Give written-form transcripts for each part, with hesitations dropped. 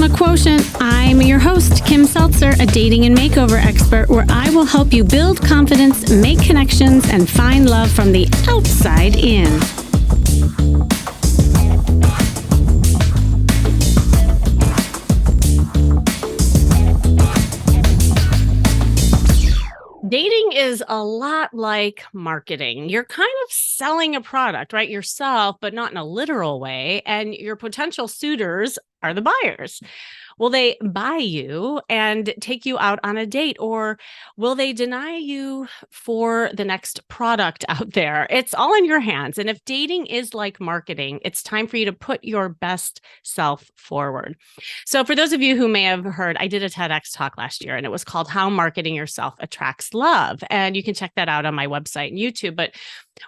Charisma Quotient. I'm your host, Kim Seltzer, a dating and makeover expert, where I will help you build confidence, make connections, and find love from the outside in. Dating is a lot like marketing. You're kind of selling a product, right? Yourself, but not in a literal way. And your potential suitors are the buyers. Will they buy you and take you out on a date, or will they deny you for the next product out there? It's all in your hands. And if dating is like marketing, it's time for you to put your best self forward. So for those of you who may have heard, I did a TEDx talk last year, and it was called How Marketing Yourself Attracts Love. And you can check that out on my website and YouTube. But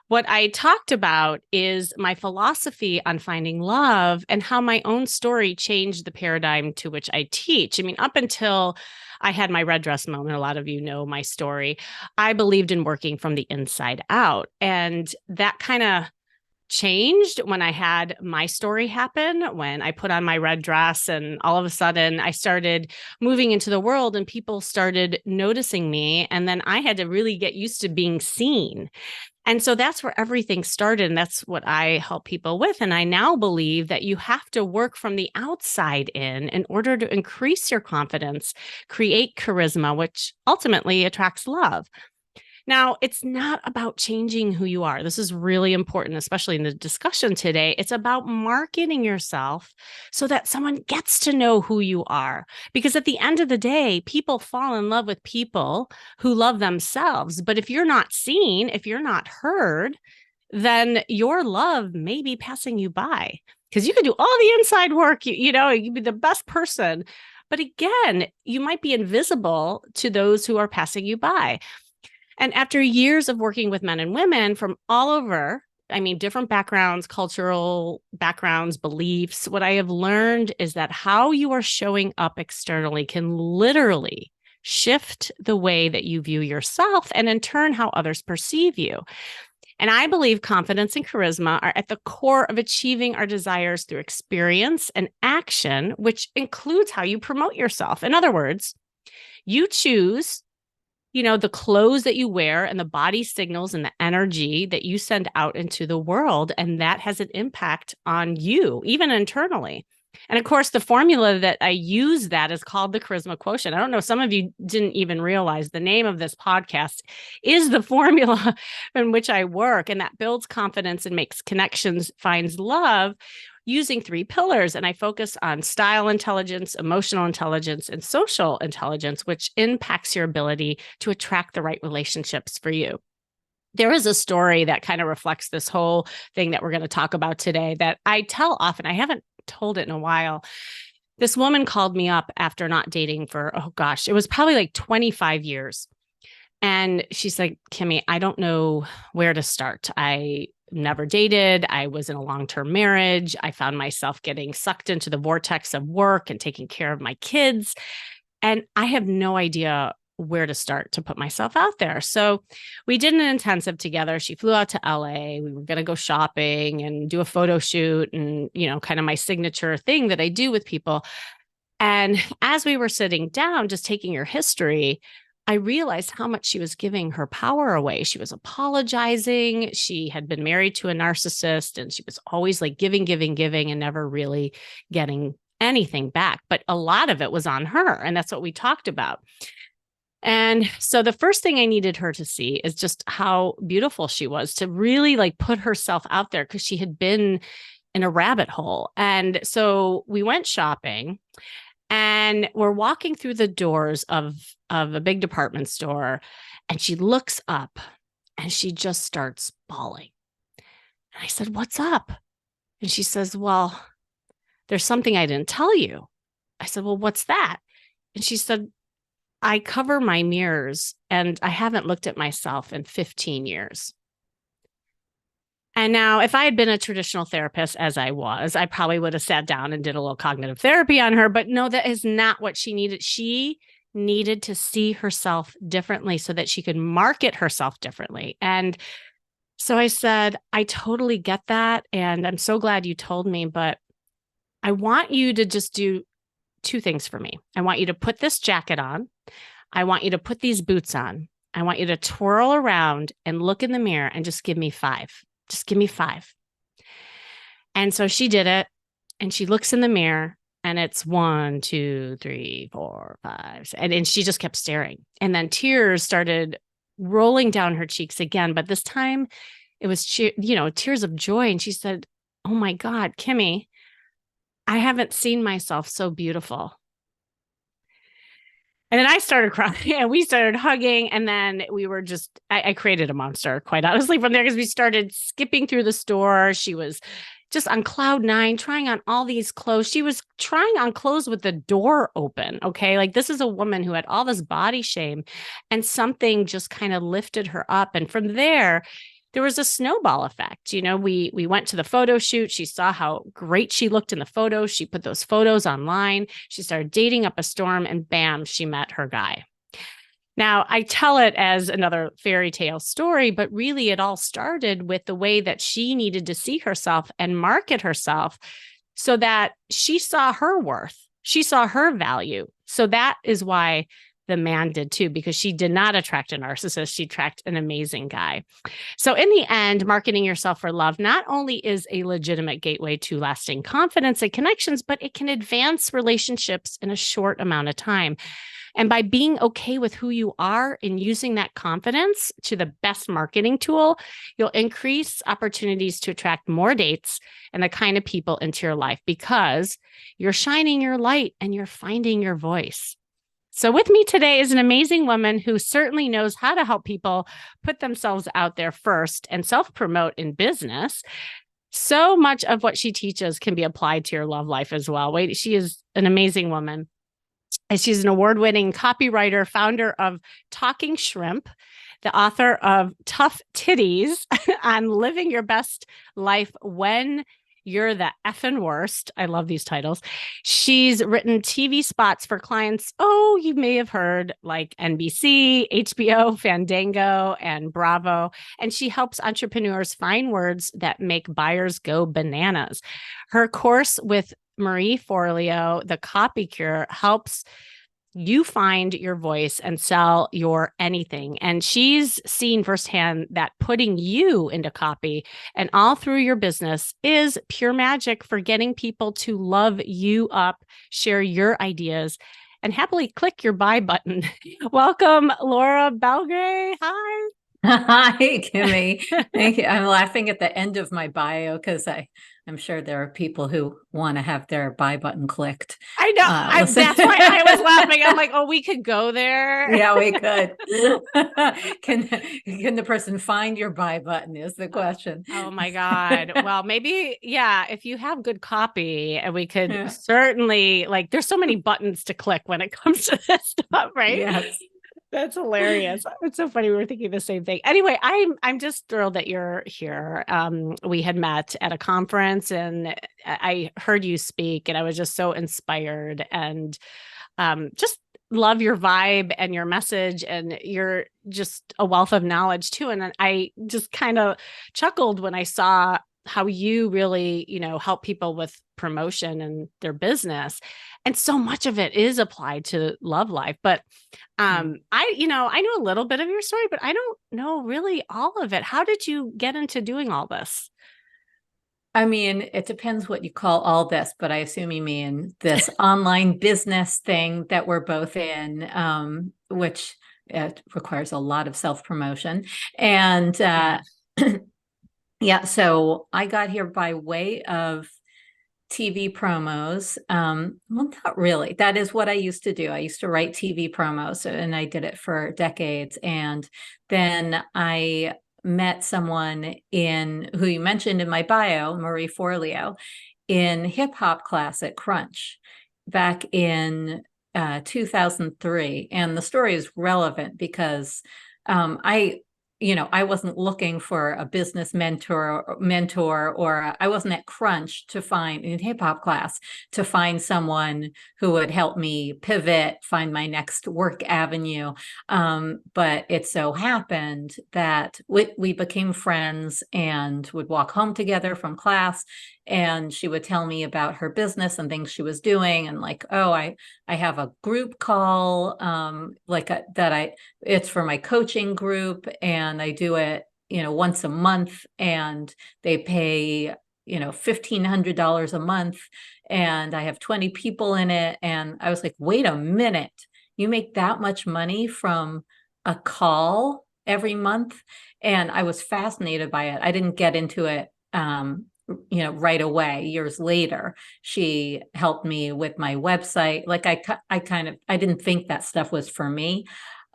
what I talked about is my philosophy on finding love and how my own story changed the paradigm to which I teach. I mean, up until I had my red dress moment, a lot of you know my story, I believed in working from the inside out. And that kind of changed when I had my story happen, when I put on my red dress and all of a sudden I started moving into the world and people started noticing me. And then I had to really get used to being seen. And so that's where everything started. And that's what I help people with. And I now believe that you have to work from the outside in order to increase your confidence, create charisma, which ultimately attracts love. Now, it's not about changing who you are. This is really important, especially in the discussion today. It's about marketing yourself so that someone gets to know who you are. Because at the end of the day, people fall in love with people who love themselves. But if you're not seen, if you're not heard, then your love may be passing you by. Because you could do all the inside work, you know, you'd be the best person. But again, you might be invisible to those who are passing you by. And after years of working with men and women from all over, I mean, different backgrounds, cultural backgrounds, beliefs, what I have learned is that how you are showing up externally can literally shift the way that you view yourself and in turn, how others perceive you. And I believe confidence and charisma are at the core of achieving our desires through experience and action, which includes how you promote yourself. In other words, you choose the clothes that you wear and the body signals and the energy that you send out into the world. And that has an impact on you, even internally. And of course, the formula that I use that is called the Charisma Quotient. I don't know, some of you didn't even realize the name of this podcast is the formula in which I work. And that builds confidence and makes connections, finds love, using 3 pillars. And I focus on style intelligence, emotional intelligence, and social intelligence, which impacts your ability to attract the right relationships for you. There is a story that kind of reflects this whole thing that we're going to talk about today that I tell often. I haven't told it in a while. This woman called me up after not dating for, it was probably like 25 years. And she's like, Kimmy, I don't know where to start. I never dated. I was in a long-term marriage. I found myself getting sucked into the vortex of work and taking care of my kids. And I have no idea where to start to put myself out there. So we did an intensive together. She flew out to LA. We were going to go shopping and do a photo shoot and, kind of my signature thing that I do with people. And as we were sitting down, just taking her history, I realized how much she was giving her power away. She was apologizing. She had been married to a narcissist and she was always like giving, and never really getting anything back. But a lot of it was on her. And that's what we talked about. And so the first thing I needed her to see is just how beautiful she was, to really like put herself out there, because she had been in a rabbit hole. And so we went shopping. And we're walking through the doors of a big department store, and she looks up and she just starts bawling. And I said, "What's up?" And she says, "Well, there's something I didn't tell you." I said, "Well, what's that?" And she said, "I cover my mirrors and I haven't looked at myself in 15 years. And now if I had been a traditional therapist, as I was, I probably would have sat down and did a little cognitive therapy on her. But no, that is not what she needed. She needed to see herself differently so that she could market herself differently. And so I said, I totally get that. And I'm so glad you told me, but I want you to just do two things for me. I want you to put this jacket on. I want you to put these boots on. I want you to twirl around and look in the mirror and just give me 5. Just give me 5. And so she did it, and she looks in the mirror, and it's 1, 2, 3, 4, 5. And she just kept staring. And then tears started rolling down her cheeks again. But this time it was, tears of joy. And she said, "Oh my God, Kimmy, I haven't seen myself so beautiful." And then I started crying and we started hugging. And then we were I created a monster, quite honestly, from there, because we started skipping through the store. She was just on cloud 9, trying on all these clothes. She was trying on clothes with the door open. Okay. Like, this is a woman who had all this body shame, and something just kind of lifted her up. And from there was a snowball effect. We went to the photo shoot. She saw how great she looked in the photos. She put those photos online. She started dating up a storm, and bam, she met her guy. Now, I tell it as another fairy tale story, but really it all started with the way that she needed to see herself and market herself so that she saw her worth. She saw her value. So that is why the man did too, because she did not attract a narcissist. She attracted an amazing guy. So in the end, marketing yourself for love not only is a legitimate gateway to lasting confidence and connections, but it can advance relationships in a short amount of time. And by being okay with who you are and using that confidence to the best marketing tool, you'll increase opportunities to attract more dates and the kind of people into your life, because you're shining your light and you're finding your voice. So with me today is an amazing woman who certainly knows how to help people put themselves out there first and self-promote in business. So much of what she teaches can be applied to your love life as well. She is an amazing woman. And she's an award-winning copywriter, founder of Talking Shrimp, the author of Tough Titties on Living Your Best Life When You're the Effing Worst. I love these titles. She's written TV spots for clients, you may have heard, like NBC, HBO, Fandango, and Bravo. And she helps entrepreneurs find words that make buyers go bananas. Her course with Marie Forleo, The Copy Cure, helps you find your voice and sell your anything. And she's seen firsthand that putting you into copy and all through your business is pure magic for getting people to love you up, share your ideas, and happily click your buy button. Welcome, Laura Belgray. Hi. Hi, Kimmy. Thank you. I'm laughing at the end of my bio because I'm sure there are people who want to have their buy button clicked. I know. That's why I was laughing. I'm like, we could go there. Yeah, we could. Can the person find your buy button is the question. Oh my God. Well, maybe, if you have good copy, and we could certainly, there's so many buttons to click when it comes to this stuff, right? Yes. That's hilarious. It's so funny. We were thinking the same thing. Anyway, I'm just thrilled that you're here. We had met at a conference, and I heard you speak, and I was just so inspired, and just love your vibe and your message, and you're just a wealth of knowledge too. And I just kind of chuckled when I saw how you really, help people with promotion and their business. And so much of it is applied to love life. But I know a little bit of your story, but I don't know really all of it. How did you get into doing all this? I mean, it depends what you call all this, but I assume you mean this online business thing that we're both in, which requires a lot of self-promotion. And yeah, so I got here by way of TV promos. Well, not really. That is what I used to do. I used to write TV promos, and I did it for decades. And then I met someone who you mentioned in my bio, Marie Forleo, in hip hop class at Crunch back in 2003. And the story is relevant because I wasn't looking for a business mentor, or I wasn't at Crunch to find in hip hop class to find someone who would help me pivot, find my next work avenue. But it so happened that we became friends and would walk home together from class. and she would tell me about her business and things she was doing, and like, oh, I have a group call, it's for my coaching group, and I do it, once a month, and they pay, $1,500 a month, and I have 20 people in it. And I was like, wait a minute, you make that much money from a call every month? And I was fascinated by it. I didn't get into it, right away. Years later, she helped me with my website. Like I didn't think that stuff was for me,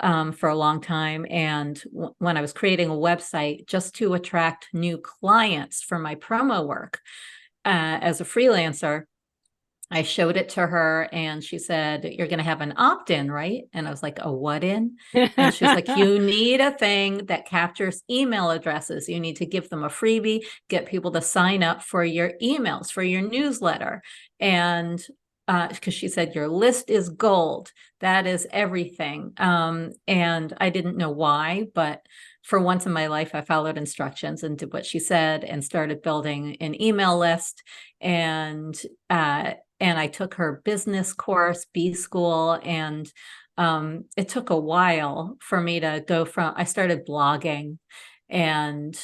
for a long time. And when I was creating a website just to attract new clients for my promo work, as a freelancer, I showed it to her and she said, you're going to have an opt-in, right? And I was like, a what in? And she's like, you need a thing that captures email addresses. You need to give them a freebie, get people to sign up for your emails, for your newsletter. And because she said, your list is gold. That is everything. And I didn't know why, but for once in my life, I followed instructions and did what she said and started building an email list. And I took her business course, B school, and it took a while for me to go from, I started blogging and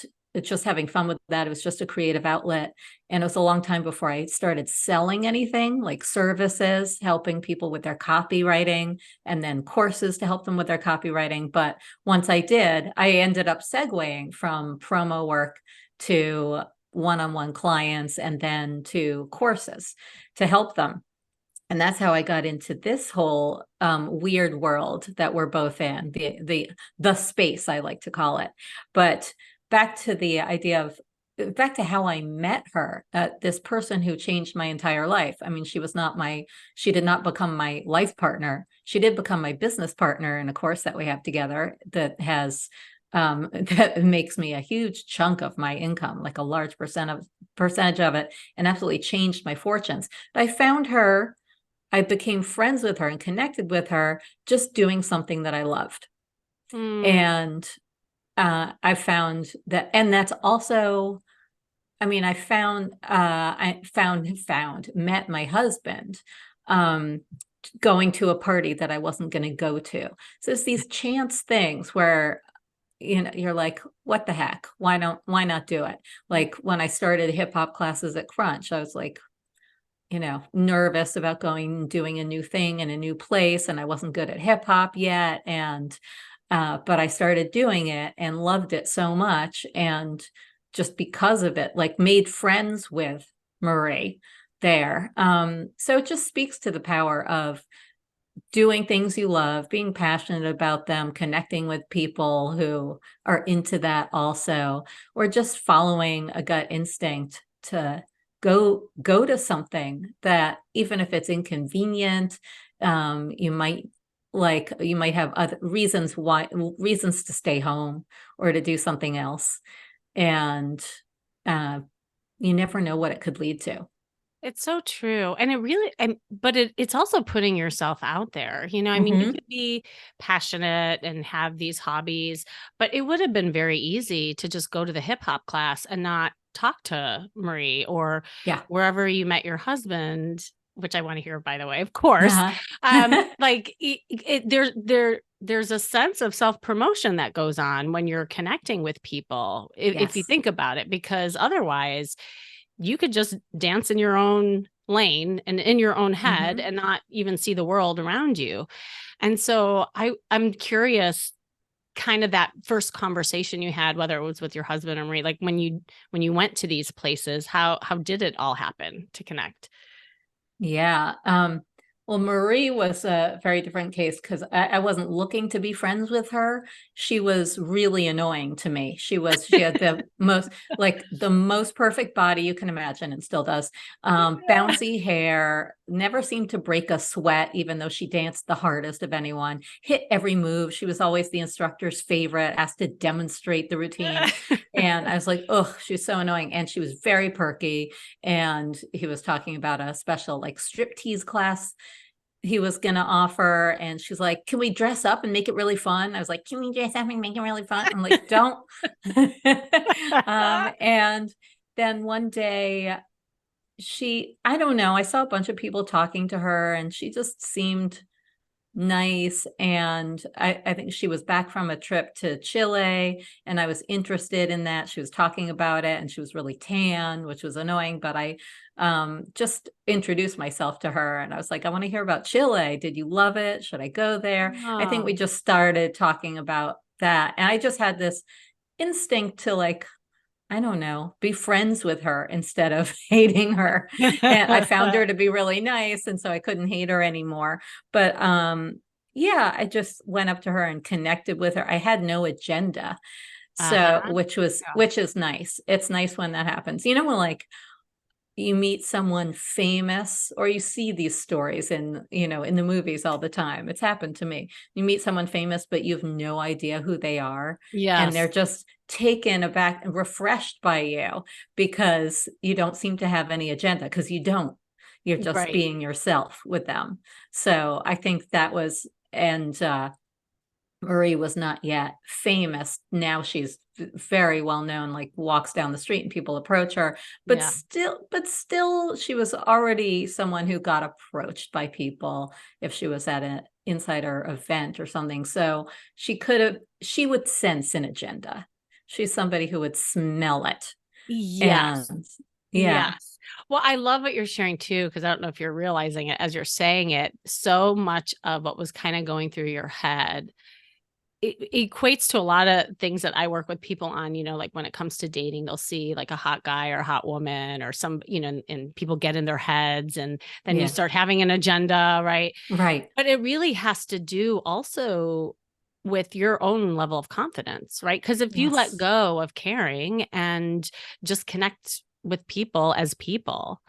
just having fun with that. It was just a creative outlet. And it was a long time before I started selling anything, like services, helping people with their copywriting, and then courses to help them with their copywriting. But once I did, I ended up segueing from promo work to one-on-one clients and then to courses to help them. And that's how I got into this whole weird world that we're both in, the space, I like to call it. But back to the idea of, back to how I met her, this person who changed my entire life. I mean, she did not become my life partner. She did become my business partner in a course that we have together that has that makes me a huge chunk of my income, like a large percentage of it, and absolutely changed my fortunes. But I found her, I became friends with her and connected with her just doing something that I loved. And I found that, and that's also, I mean, met my husband going to a party that I wasn't going to go to. So it's these chance things where, you're like, what the heck? Why not do it? Like when I started hip hop classes at Crunch, I was like, nervous about doing a new thing in a new place. And I wasn't good at hip hop yet. And, but I started doing it and loved it so much. And just because of it, like made friends with Marie there. So it just speaks to the power of doing things you love, being passionate about them, connecting with people who are into that also, or just following a gut instinct to go to something that, even if it's inconvenient, you might have other reasons to stay home or to do something else. And you never know what it could lead to. It's so true. And it really, but it's also putting yourself out there. I mean, you could be passionate and have these hobbies, but it would have been very easy to just go to the hip hop class and not talk to Marie or wherever you met your husband, which I want to hear, by the way, of course. Like there's a sense of self-promotion that goes on when you're connecting with people, if you think about it, because otherwise you could just dance in your own lane and in your own head and not even see the world around you. And so I'm curious, kind of that first conversation you had, whether it was with your husband or Marie, like when you went to these places, how did it all happen to connect? Yeah. Well, Marie was a very different case because I wasn't looking to be friends with her. She was really annoying to me. She had the most perfect body you can imagine, and still does. Bouncy hair, never seemed to break a sweat, even though she danced the hardest of anyone, hit every move. She was always the instructor's favorite, asked to demonstrate the routine. And I was like, oh, she's so annoying. And she was very perky. And he was talking about a special like striptease class he was going to offer. And she's like, can we dress up and make it really fun? I was like, can we dress up and make it really fun? I'm like, don't. And then one day I don't know, I saw a bunch of people talking to her and she just seemed nice. And I think she was back from a trip to Chile and I was interested in that. She was talking about it and she was really tan, which was annoying, but I just introduced myself to her and I was like, I want to hear about Chile. Did you love it? Should I go there? I think we Oh. just started talking about that. And I just had this instinct to like, I don't know, be friends with her instead of hating her. And I found her to be really nice. And so I couldn't hate her anymore. But yeah, I just went up to her and connected with her. I had no agenda. So Uh-huh. Yeah. which is nice. It's nice when that happens. You know, when like you meet someone famous or you see these stories in, you know, in the movies all the time. It's happened to me. You meet someone famous but you have no idea who they are and they're Yes. just taken aback and refreshed by you because you don't seem to have any agenda, because you don't, you're just Right. being yourself with them. So I think that was, and Marie was not yet famous. Now she's very well known, like walks down the street and people approach her, Yeah. but still she was already someone who got approached by people if she was at an insider event or something. So she would sense an agenda. She's somebody who would smell it. Yes. And yeah, Yes. Well, I love what you're sharing too, because I don't know if you're realizing it as you're saying it. So much of what was kind of going through your head, it equates to a lot of things that I work with people on, like when it comes to dating, they'll see like a hot guy or a hot woman or some, and people get in their heads and then you yeah, start having an agenda, right? right. But it really has to do also with your own level of confidence, right? Because if you let Yes, go of caring and just connect with people as people,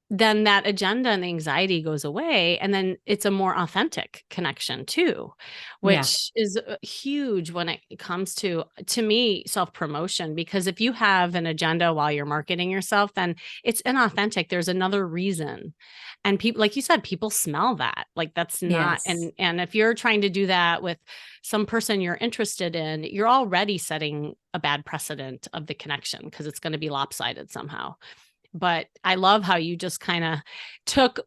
then that agenda and the anxiety goes away. And then it's a more authentic connection too, yeah, which is huge when it comes to me, self promotion. Because if you have an agenda while you're marketing yourself, then it's inauthentic. There's another reason. And people, like you said, people smell that. Like that's not, yes, and if you're trying to do that with some person you're interested in, you're already setting a bad precedent of the connection because it's going to be lopsided somehow. But I love how you just kind of took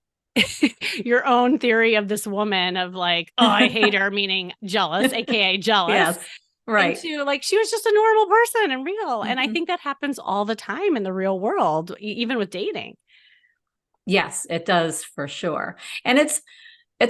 your own theory of this woman of like, oh, I hate her, meaning jealous, aka jealous, yes, right. into like she was just a normal person and real. And I Mhm. think that happens all the time in the real world, even with dating. Yes, it does for sure. And it's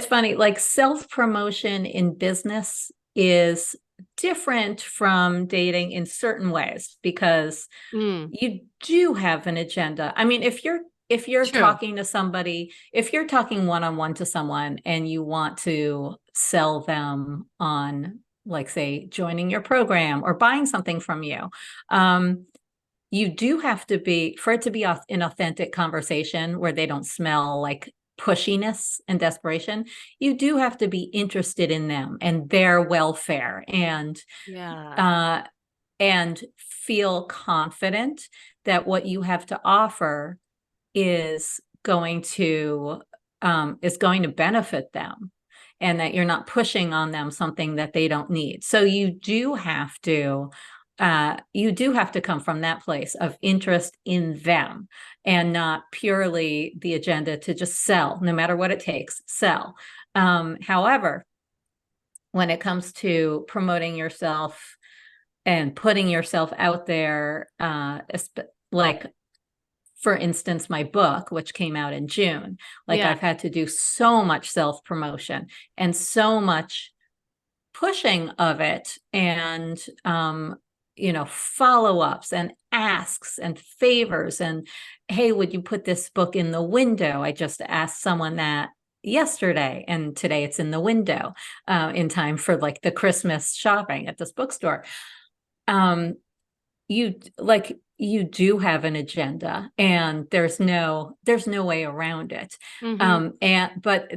funny, like self-promotion in business is different from dating in certain ways because Mm, you do have an agenda. I mean, if you're true. talking to somebody, if you're talking one-on-one to someone and you want to sell them on, like, say, joining your program or buying something from you, you do have to be, for it to be an authentic conversation where they don't smell like pushiness and desperation, you do have to be interested in them and their welfare, Yeah. uh and feel confident that what you have to offer is going to benefit them, and that you're not pushing on them something that they don't need. So you do have to come from that place of interest in them and not purely the agenda to just sell, no matter what it takes, sell. However, when it comes to promoting yourself and putting yourself out there, like for instance, my book, which came out in June, like Yeah. I've had to do so much self promotion and so much pushing of it, and follow ups and asks and favors, and hey, would you put this book in the window? I just asked someone that yesterday, and today it's in the window, in time for like the Christmas shopping at this bookstore. um you do have an agenda, and there's no way around it. Hmm. And but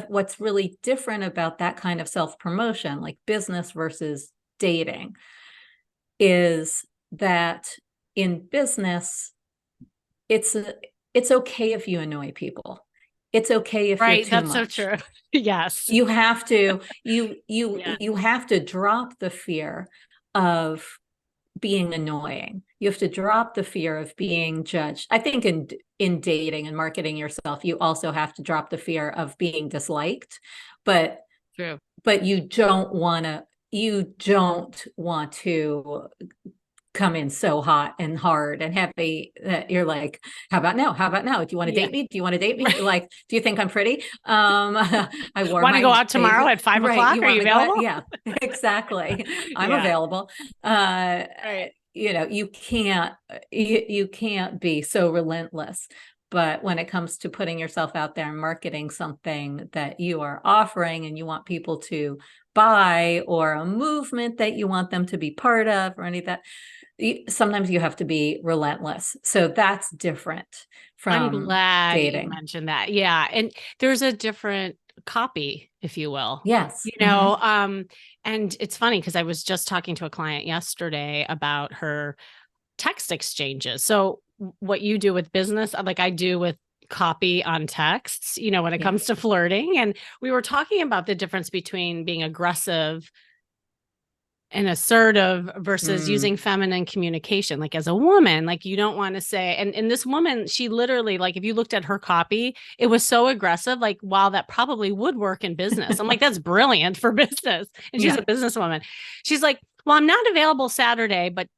what's really different about that kind of self-promotion, like business versus dating, is that in business, it's it's okay if you annoy people. It's okay if you're Right. too That's so much. true. Yes. You have to you Yeah. you have to drop the fear of being annoying. you have to drop the fear of being judged. I think in dating and marketing yourself, you also have to drop the fear of being disliked, but True. but you don't want to come in so hot and hard and heavy that you're like, how about now? How about now? Do you want to Yeah. date me? Do you want to date me? Like, do you think I'm pretty? I wore Want to my go out tomorrow favorite, at 5 right. o'clock? You Are want you to go out? available? Yeah, exactly. I'm Yeah. available. Uh, Right. you can't be so relentless. But when it comes to putting yourself out there and marketing something that you are offering and you want people to buy, or a movement that you want them to be part of, or any of that, sometimes you have to be relentless. So that's different I'm from glad you dating. mentioned that. Yeah. And there's a different copy, if you will. Yes. You know, and it's funny because I was just talking to a client yesterday about her text exchanges. So what you do with business, like I do with copy on texts, you know, when it Yeah. comes to flirting. And we were talking about the difference between being aggressive and assertive versus Mm, using feminine communication. Like as a woman, like you don't want to say, and this woman, she literally, like if you looked at her copy, it was so aggressive. Like, wow, that probably would work in business. I'm like, that's brilliant for business. And she's yeah. a businesswoman. She's like, well, I'm not available Saturday, but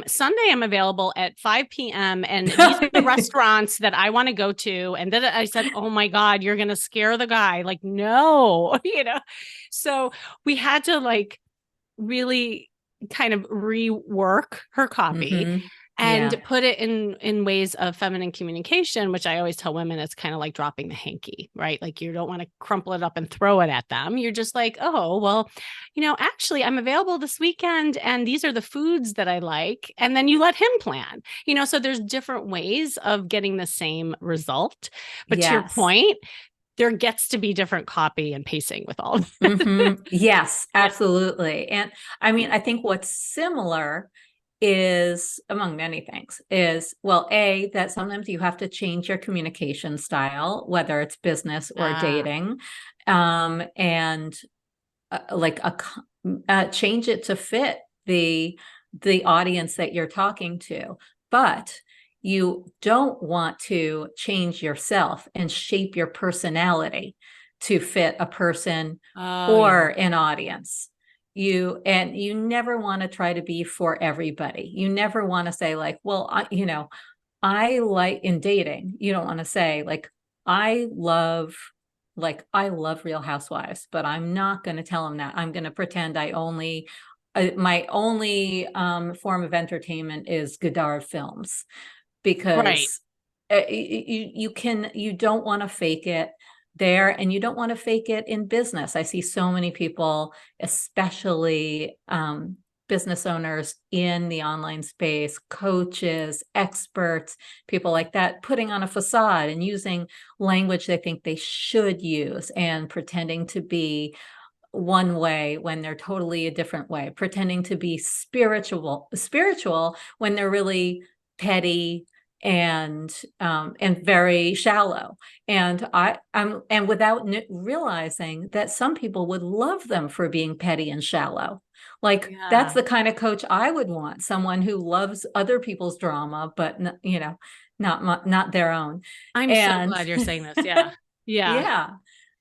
Sunday I'm available at 5 p.m. And these are the restaurants that I want to go to. And then I said, oh my God, you're going to scare the guy. Like, no, you know? So we had to like really kind of rework her copy Mm-hmm. and Yeah. put it in ways of feminine communication, which I always tell women it's kind of like dropping the hanky, right? Like you don't want to crumple it up and throw it at them. You're just like, oh, well, you know, actually I'm available this weekend and these are the foods that I like. And then you let him plan, you know, so there's different ways of getting the same result. But to your Yes. point, there gets to be different copy and pacing with all of it. Yes, Yeah. absolutely. And I mean, I think what's similar is, among many things, is, well, A, that sometimes you have to change your communication style, whether it's business or Ah, dating, and like change it to fit the audience that you're talking to. But you don't want to change yourself and shape your personality to fit a person oh yeah. or an audience. You never want to try to be for everybody. You never want to say like, well, I like, in dating, you don't want to say like, I love I love Real Housewives, but I'm not going to tell them that. I'm going to pretend my only form of entertainment is Godard films, Right. because you don't want to fake it there, and you don't want to fake it in business. I see so many people, especially business owners in the online space, coaches, experts, people like that, putting on a facade and using language they think they should use and pretending to be one way when they're totally a different way, pretending to be spiritual when they're really petty and very shallow. And without realizing that some people would love them for being petty and shallow. Like that's Yeah. the kind of coach I would want, someone who loves other people's drama, but not their own. I'm so And glad you're saying this. Yeah. Yeah. yeah,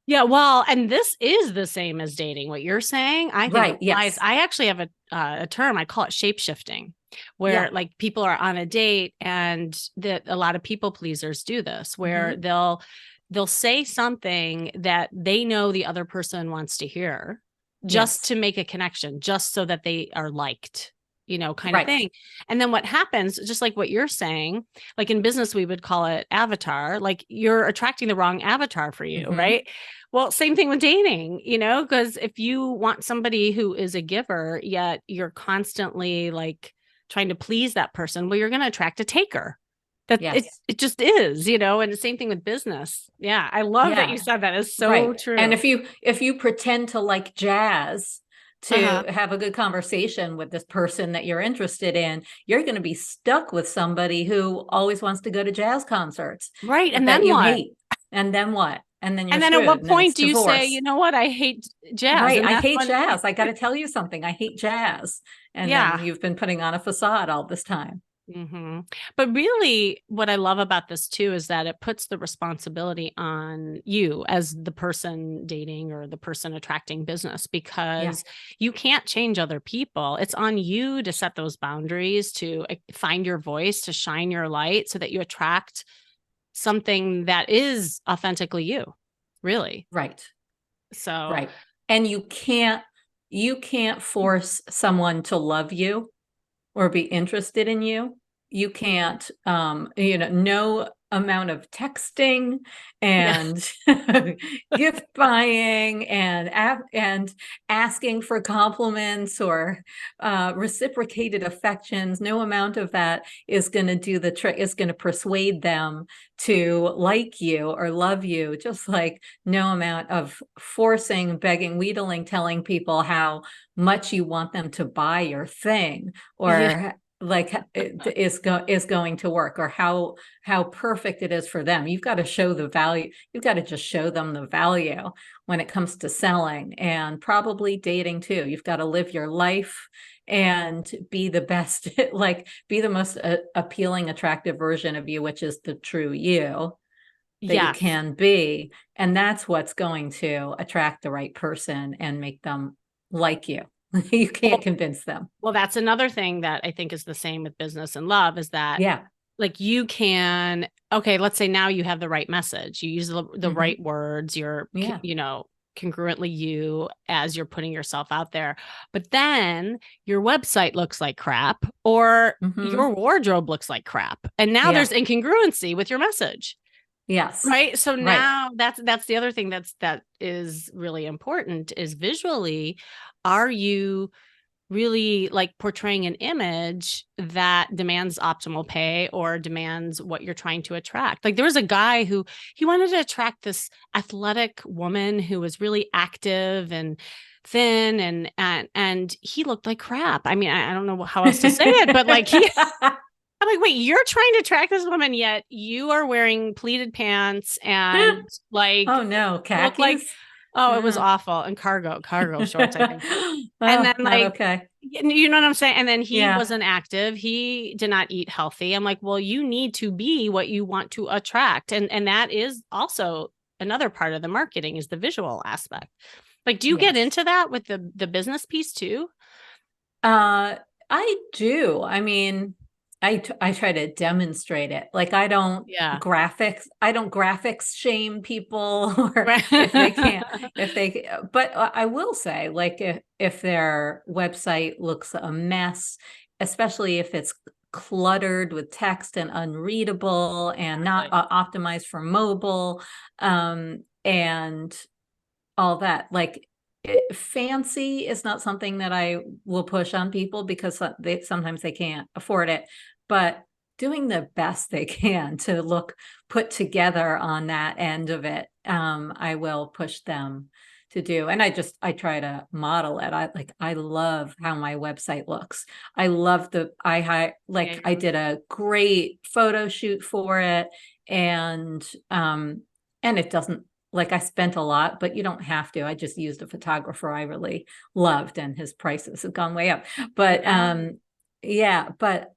Yeah. Well, and this is the same as dating. What you're saying, I think right. applies. Yes. I actually have a term, I call it shape shifting, where Yeah. like people are on a date and that a lot of people pleasers do this, where Mm-hmm. they'll say something that they know the other person wants to hear just Yes. to make a connection, just so that they are liked, you know, kind of Right. thing. And then what happens, just like what you're saying, like in business, we would call it avatar, like you're attracting the wrong avatar for you, Mm-hmm. right? Well, same thing with dating, you know, because if you want somebody who is a giver, yet you're constantly like trying to please that person, well, you're going to attract a taker. That Yes. it just is, you know, and the same thing with business. Yeah, I love that you Yeah. said that. It's so Right. And true. if you pretend to like jazz to Uh-huh. have a good conversation with this person that you're interested in, you're going to be stuck with somebody who always wants to go to jazz concerts Right. And that then you what? hate. And then what? And then you're And then at screwed. what And then it's point do you say, divorce. you know what, I hate jazz? Right. And I that's hate when, jazz. I got to tell you something. I hate jazz. And then yeah. you've been putting on a facade all this time. But really, what I love about this too is that it puts the responsibility on you as the person dating or the person attracting business, Yeah, because you can't change other people. It's on you to set those boundaries, to find your voice, to shine your light so that you attract something that is authentically you, really. right, So, right. And you can't force someone to love you or be interested in you. You can't, no amount of texting yeah. and gift buying and asking for compliments or reciprocated affections. No amount of that is going to do the trick, is going to persuade them to like you or love you. Just like no amount of forcing, begging, wheedling, telling people how much you want them to buy your thing, Yeah. or like is going to work, or how perfect it is for them. You've got to show the value. You've got to just show them the value when it comes to selling, and probably dating too. You've got to live your life and be the best, like be the most appealing, attractive version of you, which is the true you that you Yes. can be. And that's what's going to attract the right person and make them like you. You can't Well, convince them. well, that's another thing that I think is the same with business and love, is that Yeah. like you can, okay, let's say now you have the right message, you use the Hmm. right words, you're Yeah. congruently you as you're putting yourself out there, but then your website looks like crap, or Hmm. your wardrobe looks like crap, and now Yeah. there's incongruency with your message, Yes. right? So Right. now that's the other thing that is really important, is visually, are you really like portraying an image that demands optimal pay or demands what you're trying to attract. Like there was a guy who, he wanted to attract this athletic woman who was really active and thin, and he looked like crap. I mean, I don't know how else to say it, but like he, I'm like, wait, you're trying to attract this woman, yet you are wearing pleated pants and like Oh no, look like, khakis. oh, it was Yeah. awful. And cargo shorts, I think. And Oh, then not like, okay. you know what I'm saying? And then he Yeah. wasn't active. He did not eat healthy. I'm like, well, you need to be what you want to attract. And that is also another part of the marketing, is the visual aspect. Like, do you get Yes. into that with the business piece too? Uh, I do. I mean, I try to demonstrate it. Like Yeah. I don't graphics shame people, or Right. if they can't, if they, but I will say, like if their website looks a mess, especially if it's cluttered with text and unreadable and not Exactly. optimized for mobile, and all that. Like fancy is not something that I will push on people, because sometimes they can't afford it. But doing the best they can to look put together on that end of it, I will push them to do. And I try to model it. I love how my website looks. I love Yeah, I did a great photo shoot for it, and it doesn't, like I spent a lot, but you don't have to. I just used a photographer I really loved, and his prices have gone way up. But yeah. yeah, but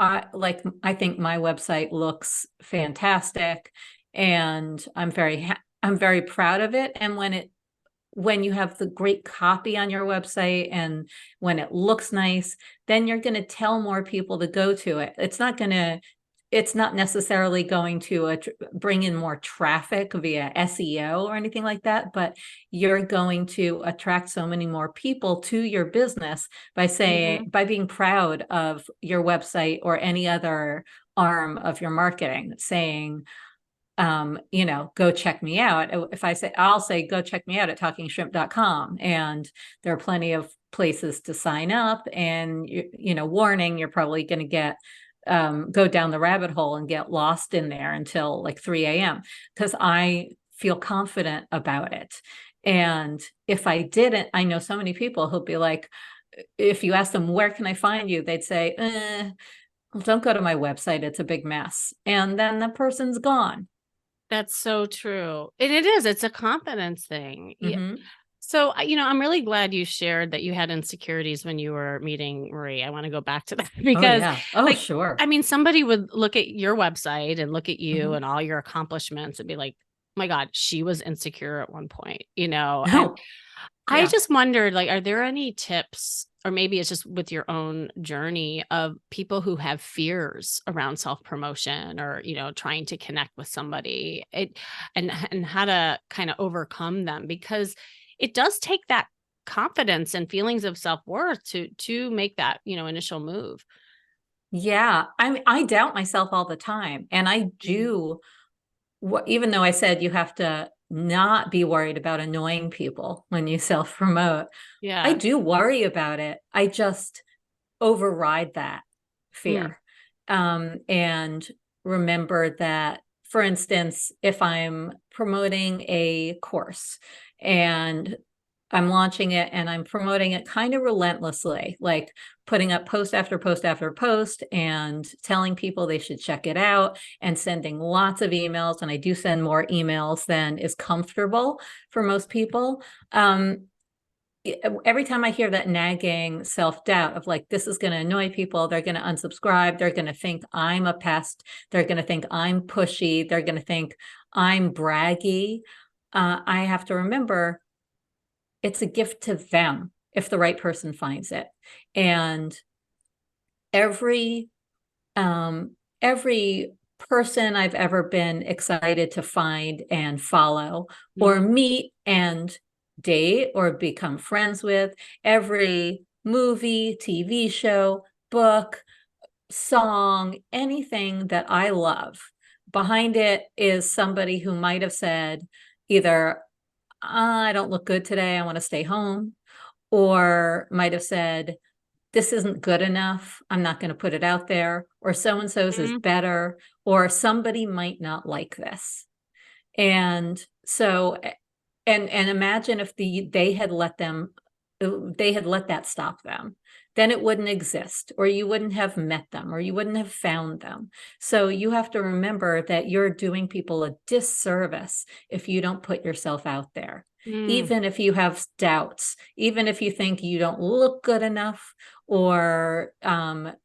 I think my website looks fantastic, and I'm very proud of it. And when you have the great copy on your website and when it looks nice, then you're going to tell more people to go to it. It's not necessarily going to bring in more traffic via SEO or anything like that, but you're going to attract so many more people to your business Mhm. by being proud of your website or any other arm of your marketing, saying, go check me out. If I'll say, go check me out at talkingshrimp.com. And there are plenty of places to sign up, and, warning, you're probably going to go down the rabbit hole and get lost in there until like 3 a.m. because I feel confident about it. And if I didn't, I know so many people who'll be like, if you ask them, where can I find you? They'd say, well, don't go to my website. It's a big mess. And then the person's gone. That's so true. And it is, it's a confidence thing. Yeah. Mm-hmm. So, I'm really glad you shared that you had insecurities when you were meeting Marie. I want to go back to that Oh because, yeah. Oh like, sure. I mean, somebody would look at your website and look at you Mhm. and all your accomplishments and be like, "Oh my God, she was insecure at one point," And Oh I yeah. just wondered, like, are there any tips, or maybe it's just with your own journey of people who have fears around self promotion or, trying to connect with somebody, and how to kind of overcome them because it does take that confidence and feelings of self worth to make that initial move. Yeah. I mean, I doubt myself all the time. And I Mhm. do, even though I said you have to not be worried about annoying people when you self promote, I Yeah. do worry about it. I just override that Mm. fear. And remember that, for instance, if I'm promoting a course and I'm launching it and I'm promoting it kind of relentlessly, like putting up post after post after post and telling people they should check it out and sending lots of emails. And I do send more emails than is comfortable for most people. Um, every time I hear that nagging self-doubt of like, this is going to annoy people, they're going to unsubscribe, they're going to think I'm a pest, they're going to think I'm pushy, they're going to think I'm braggy. I have to remember it's a gift to them if the right person finds it. And every every person I've ever been excited to find and follow or Mhm. meet and date or become friends with, every movie, TV show, book, song, anything that I love, behind it is somebody who might have said either, I don't look good today, I want to stay home, or might have said, this isn't good enough, I'm not going to put it out there, or so and so's is Mhm. better, or somebody might not like this. And so, and imagine if they had let that stop them, then it wouldn't exist, or you wouldn't have met them, or you wouldn't have found them. So you have to remember that you're doing people a disservice if you don't put yourself out there. Mm. Even if you have doubts, even if you think you don't look good enough, or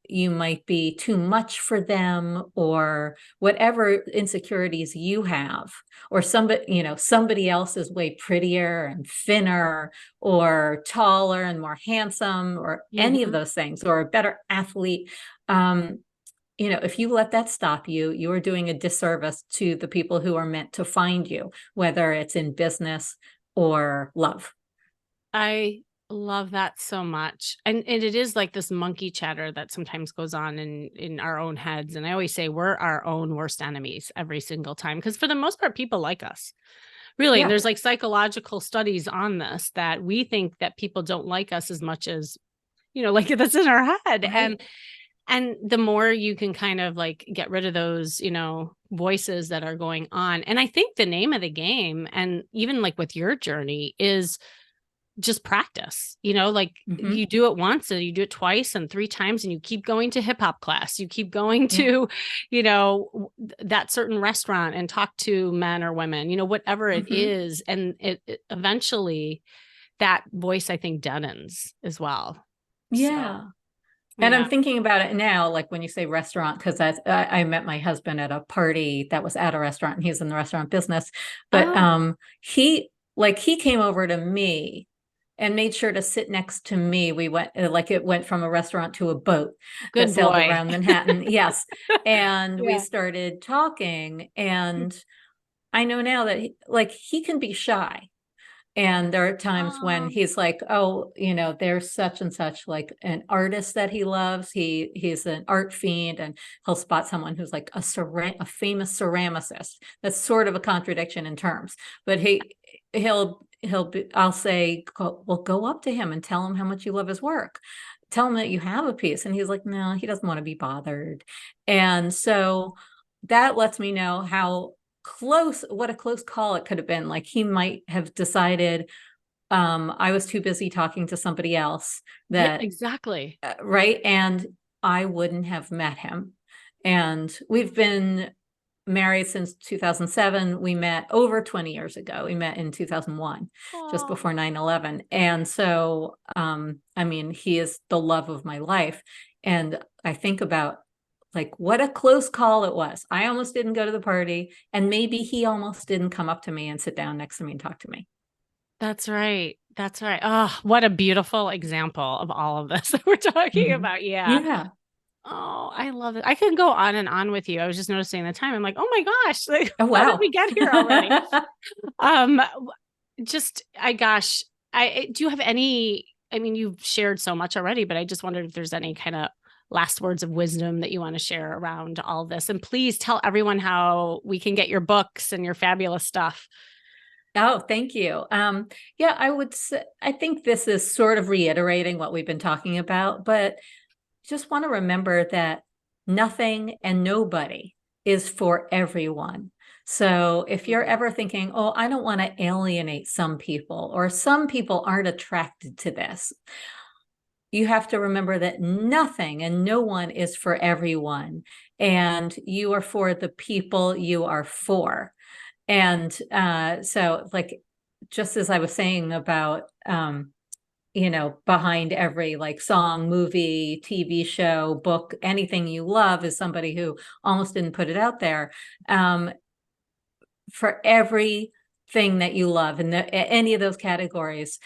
you might be too much for them, or whatever insecurities you have, or somebody else is way prettier and thinner or taller and more handsome or any of Mhm. those things, or a better athlete. um, if you let that stop you, you are doing a disservice to the people who are meant to find you, whether it's in business or love. I love that so much. And it is like this monkey chatter that sometimes goes on in our own heads. And I always say we're our own worst enemies every single time because for the most part people like us. Really, and Yeah. there's like psychological studies on this that we think that people don't like us as much as, like that's in our head. Right. And the more you can kind of like get rid of those, voices that are going on. And I think the name of the game and even like with your journey is just practice, like Mm-hmm. you do it once and you do it twice and three times and you keep going to hip hop class. You keep going Yeah. to, that certain restaurant and talk to men or women, whatever it Mm-hmm. is. And it eventually that voice, I think, deadens as well. So, Yeah. And yeah. I'm thinking about it now, like when you say restaurant, because I met my husband at a party that was at a restaurant, and he's in the restaurant business. But Oh, he came over to me and made sure to sit next to me. We went like it went from a restaurant to a boat that good sailed boy. around Manhattan. Yes, and we Yeah. started talking, and I know now that he can be shy. And there are times when Um, he's like, oh, there's such and such, like an artist that he loves. He's an art fiend, and he'll spot someone who's like a famous ceramicist. That's sort of a contradiction in terms, but I'll say, well, go up to him and tell him how much you love his work. Tell him that you have a piece. And he's like, no, he doesn't want to be bothered. And so that lets me know what a close call it could have been. Like he might have decided, I was too busy talking to somebody else, yeah, that exactly. right, and I wouldn't have met him. And we've been married since 2007. We met over 20 years ago. We met in 2001, just Oh, before 9/11. And so, I mean, he is the love of my life. And I think about like what a close call it was. I almost didn't go to the party, and maybe he almost didn't come up to me and sit down next to me and talk to me. that's right. That's right. Oh, what a beautiful example of all of this that we're talking Mhm. about. Yeah. Yeah. Oh, I love it. I could go on and on with you. I was just noticing the time. I'm like, oh my gosh, like, Oh, how did wow. we get here already? Um, just gosh, do you have any? I mean, you've shared so much already, but I just wondered if there's any kind of last words of wisdom that you want to share around all this. And please tell everyone how we can get your books and your fabulous stuff. Oh, thank you. Yeah, I would say, I think this is sort of reiterating what we've been talking about, but just want to remember that nothing and nobody is for everyone. So if you're Mm. ever thinking, oh, I don't want to alienate some people, or some people aren't attracted to this, you have to remember that nothing and no one is for everyone. And you are for the people you are for. And so, like, just as I was saying about, behind every like song, movie, TV show, book, anything you love is somebody who almost didn't put it out there. Um, for everything that you love in any of those categories,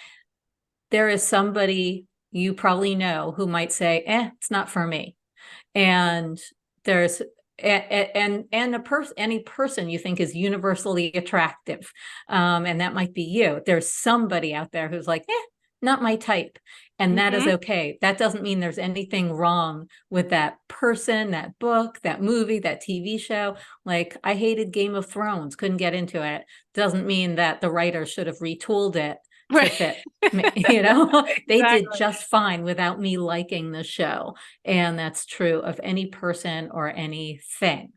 there is somebody you probably know who might say, it's not for me. And there's and any person you think is universally attractive, and that might be you. There's somebody out there who's like, not my type, and that is Mhm. okay. That doesn't mean there's anything wrong with that person, that book, that movie, that TV show. Like, I hated Game of Thrones, couldn't get into it. Doesn't mean that the writer should have retooled it to Right. fit me. They did Exactly. just fine without me liking the show. And that's true of any person or anything.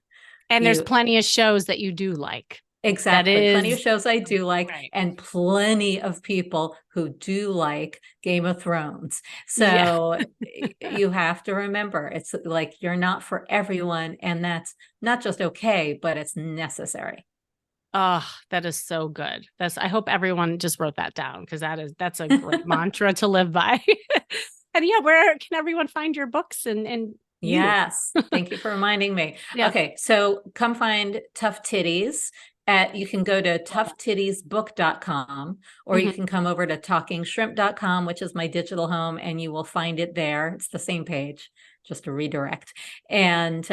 And there's You plenty of shows that you do like. That Exactly. Plenty of is shows I do like, right. and plenty of people who do like Game of Thrones. Yeah. So you have to remember, it's like you're not for everyone, and that's not just okay, but it's necessary. Oh, that is so good. I hope everyone just wrote that down because that's a great mantra to live by. And yeah, where can everyone find your books and you? Yes. Thank you for reminding me. Yeah. Okay. So come find Tough Titties you can go to toughtittiesbook.com, or you Mhm. can come over to talkingshrimp.com, which is my digital home, and you will find it there. It's the same page, just a redirect. And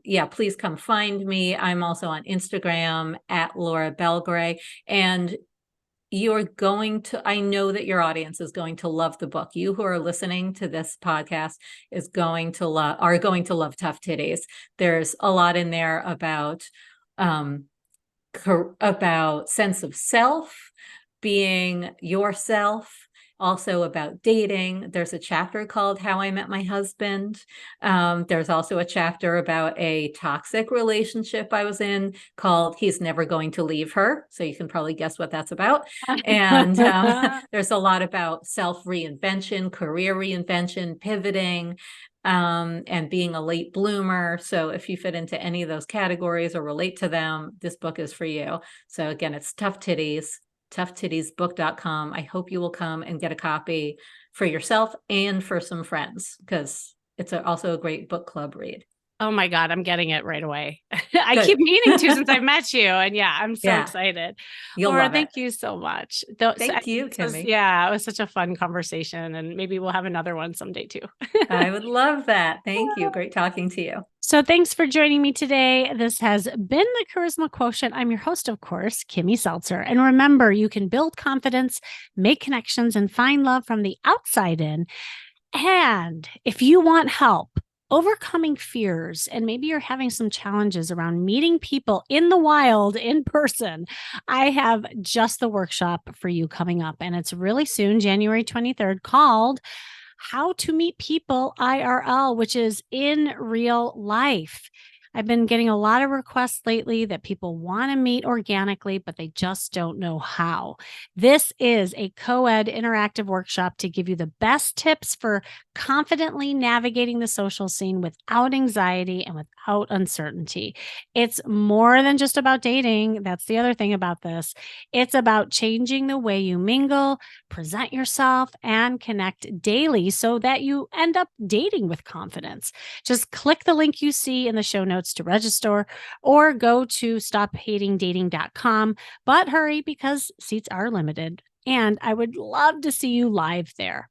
yeah, please come find me. I'm also on Instagram at Laura Belgray. And I know that your audience is going to love the book. You who are listening to this podcast are going to love Tough Titties. There's a lot in there um, about sense of self, being yourself, also about dating. There's a chapter called How I Met My Husband. There's also a chapter about a toxic relationship I was in called He's Never Going to Leave Her. So you can probably guess what that's about. And there's a lot about self reinvention, career reinvention, pivoting, and being a late bloomer. So if you fit into any of those categories or relate to them, this book is for you. So again, it's Tough Titties, toughtittiesbook.com. I hope you will come and get a copy for yourself and for some friends, because it's also a great book club read. Oh my God, I'm getting it right away. I Good. keep meaning to since I've met you. And yeah, I'm so Yeah, excited. you'll Laura, love it. thank you so much. Thank you, Kimmy. Yeah, it was such a fun conversation. And maybe we'll have another one someday too. I would love that. Thank you. Great talking to you. So thanks for joining me today. This has been the Charisma Quotient. I'm your host, of course, Kimmy Seltzer. And remember, you can build confidence, make connections, and find love from the outside in. And if you want help overcoming fears, and maybe you're having some challenges around meeting people in the wild in person, I have just the workshop for you coming up. And it's really soon, January 23rd, called How to Meet People IRL, which is in real life. I've been getting a lot of requests lately that people want to meet organically, but they just don't know how. This is a co ed interactive workshop to give you the best tips for confidently navigating the social scene without anxiety and without uncertainty. It's more than just about dating. That's the other thing about this. It's about changing the way you mingle, present yourself, and connect daily so that you end up dating with confidence. Just click the link you see in the show notes to register or go to stophatingdating.com. But hurry because seats are limited. And I would love to see you live there.